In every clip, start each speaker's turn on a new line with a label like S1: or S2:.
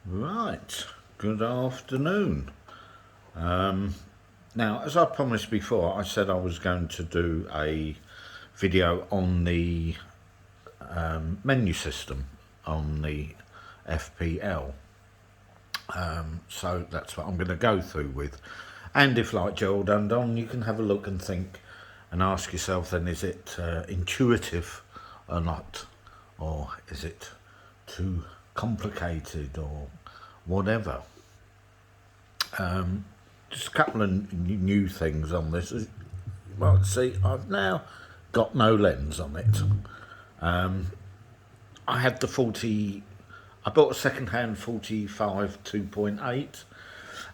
S1: Right, good afternoon. Now, as I promised before, I said I was going to do a video on the menu system on the FPL. So that's what I'm going to go through with. And if, like Gerald Undon, you can have a look and think and ask yourself then, is it intuitive or not? Or is it too complicated or whatever? Just a couple of new things on this. Well, see, I've now got no lens on it. I had the 40. I bought a second-hand 45 2.8,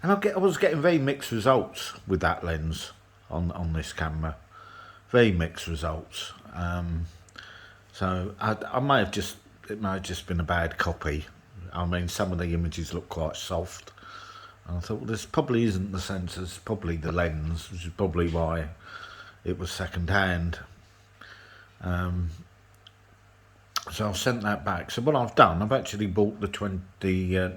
S1: and I was getting very mixed results with that lens on this camera. Very mixed results. So I may have just it may have just been a bad copy. I mean, some of the images look quite soft. And I thought, well, this probably isn't the sensor, it's probably the lens, which is probably why it was second hand. So I've sent that back. So what I've done, I've actually bought the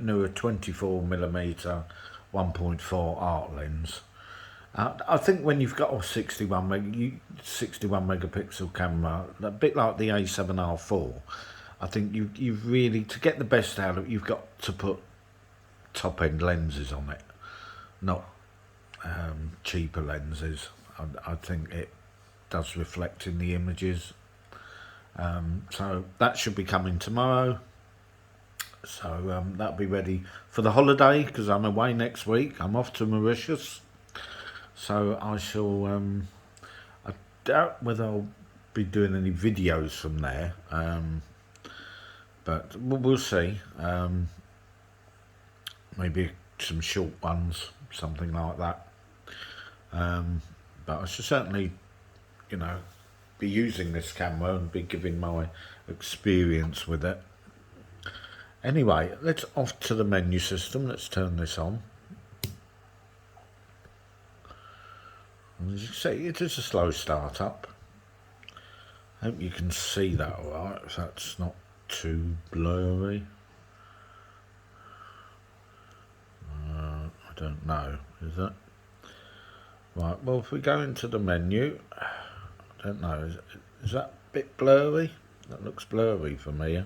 S1: newer 24mm 1.4 art lens. I think when you've got a 61 megapixel camera, a bit like the A7R4, I think you've really, to get the best out of it, you've got to put top end lenses on it, not cheaper lenses. I think it does reflect in the images. So that should be coming tomorrow. So that'll be ready for the holiday, because I'm away next week. I'm off to Mauritius. So I shall, I doubt whether I'll be doing any videos from there. But we'll see. Maybe some short ones, something like that. But I should certainly, be using this camera and be giving my experience with it. Anyway, let's off to the menu system. Let's turn this on. And as you can see, it is a slow start up. Hope you can see that alright, if that's not too blurry. I don't know, is it? Right, well, if we go into the menu, I don't know, is that a bit blurry? That looks blurry for me.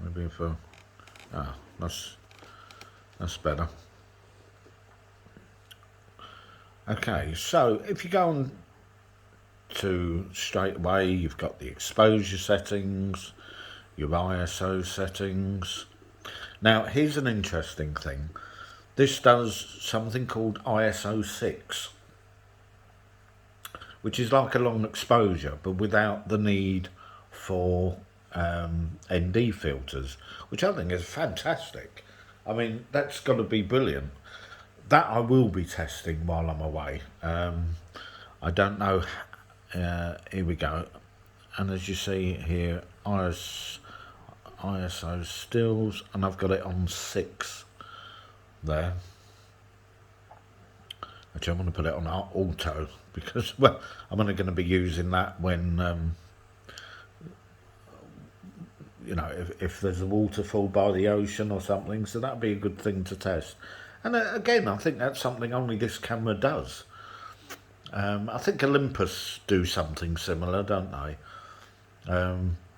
S1: Maybe if that's better. Okay, so if you go on to straight away, you've got the exposure settings, your ISO settings. Now, here's an interesting thing. This does something called ISO 6, which is like a long exposure, but without the need for ND filters, which I think is fantastic. I mean, that's got to be brilliant. That I will be testing while I'm away. I don't know. Here we go. And as you see here, ISO stills, and I've got it on 6 there. Actually, I'm going to put it on auto because, well, I'm only going to be using that when, if there's a waterfall by the ocean or something, so that'd be a good thing to test. And again, I think that's something only this camera does. I think Olympus do something similar, don't they?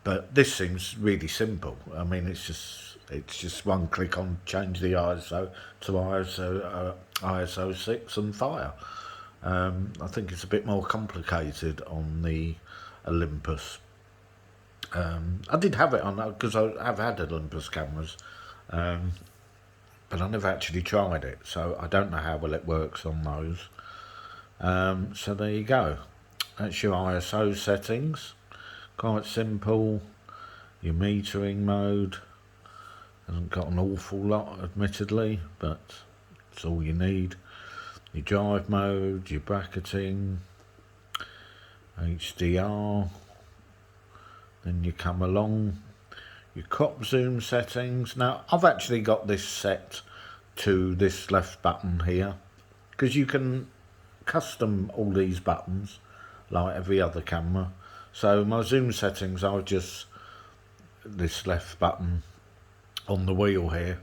S1: But this seems really simple. I mean, it's just one click on change the ISO to ISO 6 and fire. I think it's a bit more complicated on the Olympus. I did have it on that because I have had Olympus cameras, but I never actually tried it, so I don't know how well it works on those. So there you go. That's your ISO settings. Quite simple. Your metering mode hasn't got an awful lot, admittedly, but it's all you need. Your drive mode, your bracketing, HDR. Then you come along, your crop zoom settings. Now, I've actually got this set to this left button here, because you can custom all these buttons like every other camera. So my zoom settings are just this left button on the wheel here,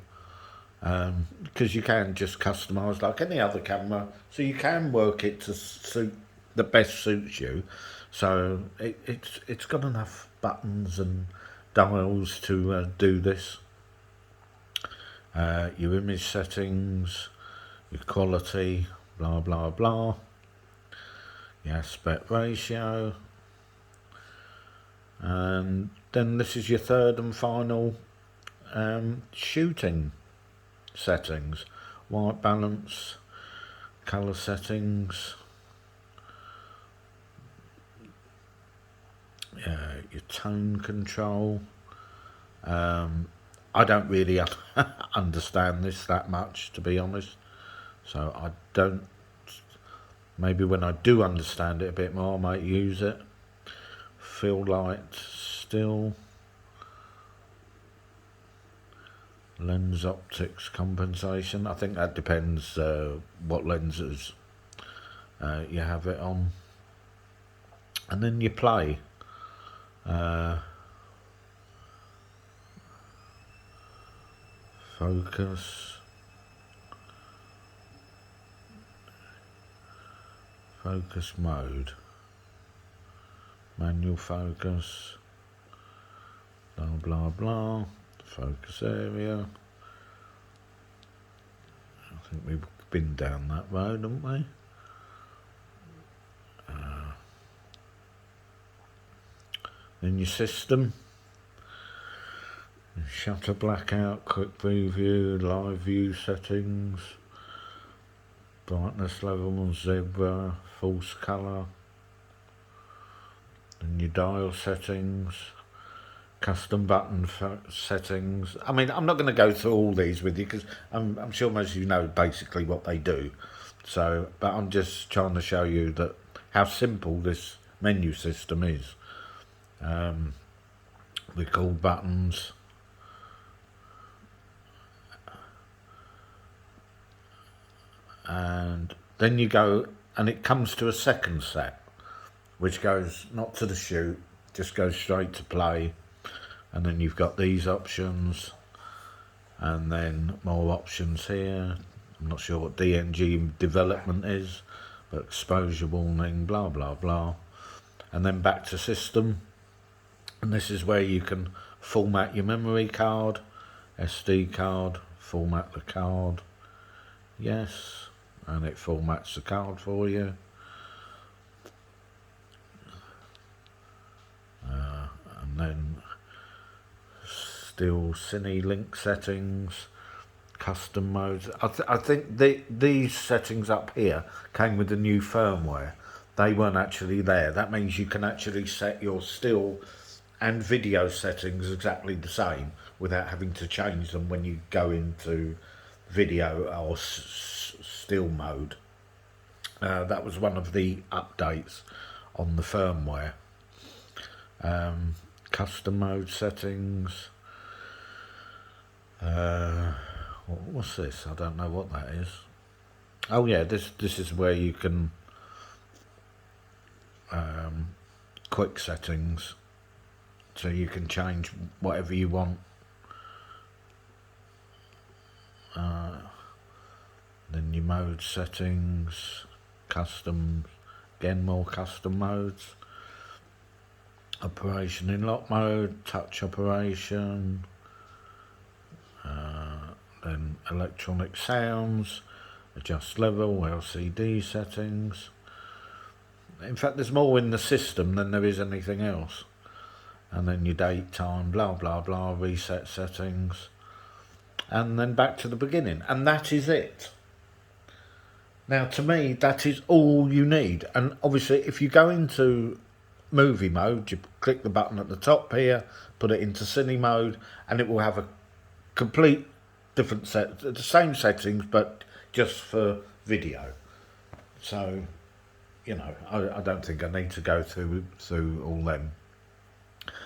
S1: because you can just customise like any other camera, so you can work it to suit the best suits you. So it's got enough buttons and dials to do this. Your image settings, your quality, blah blah blah, your aspect ratio, and then this is your third and final shooting settings: white balance, colour settings, your tone control. I don't really understand this that much, to be honest, so I don't. Maybe when I do understand it a bit more, I might use it. Fill light, still, lens optics compensation. I think that depends what lenses you have it on. And then you play. Focus. Focus mode. Manual focus. Blah blah blah. Focus area. I think we've been down that road, haven't we? Then your system. Shutter blackout, quick preview, live view settings, brightness level, zebra, false colour. Then your dial settings, custom button settings. I mean, I'm not going to go through all these with you because I'm sure most of you know basically what they do. So, but I'm just trying to show you that how simple this menu system is. Record buttons. And then you go, and it comes to a second set, which goes not to the shoot, just goes straight to play. And then you've got these options, and then more options here. I'm not sure what DNG development is, but exposure warning, blah blah blah. And then back to system, and this is where you can format your memory card, SD card, format the card, yes, and it formats the card for you. And then still Cine link settings, custom modes. I think these settings up here came with the new firmware. They weren't actually there. That means you can actually set your still and video settings exactly the same without having to change them when you go into video or still mode. That was one of the updates on the firmware. Custom mode settings. What's this? I don't know what that is. Oh yeah, this is where you can quick settings, so you can change whatever you want. Then your mode settings, custom, again more custom modes. Operation in lock mode, touch operation, then electronic sounds, adjust level, LCD settings. In fact, there's more in the system than there is anything else. And then your date, time, blah blah blah, reset settings, and then back to the beginning, and that is it. Now, to me, that is all you need. And obviously, if you go into movie mode, you click the button at the top here, put it into cine mode, and it will have a complete different set, the same settings, but just for video. So, you know, I don't think I need to go through all them.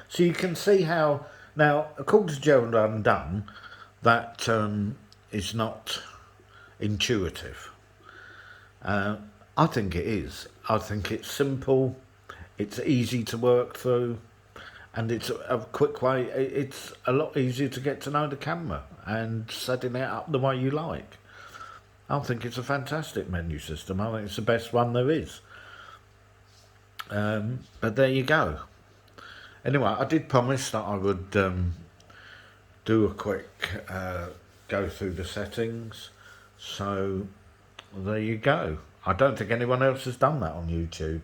S1: So you can see how, now, according to Gerald Undone, that is not intuitive. I think it is. I think it's simple, it's easy to work through, and it's a quick way. It's a lot easier to get to know the camera and setting it up the way you like. I think it's a fantastic menu system. I think it's the best one there is. But there you go. Anyway, I did promise that I would do a quick go through the settings. So there you go. I don't think anyone else has done that on YouTube,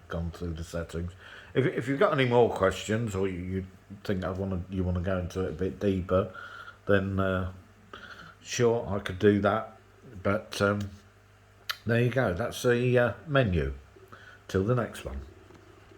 S1: gone through the settings. If you've got any more questions, or you think you want to go into it a bit deeper, then sure, I could do that. But there you go. That's the menu. Till the next one.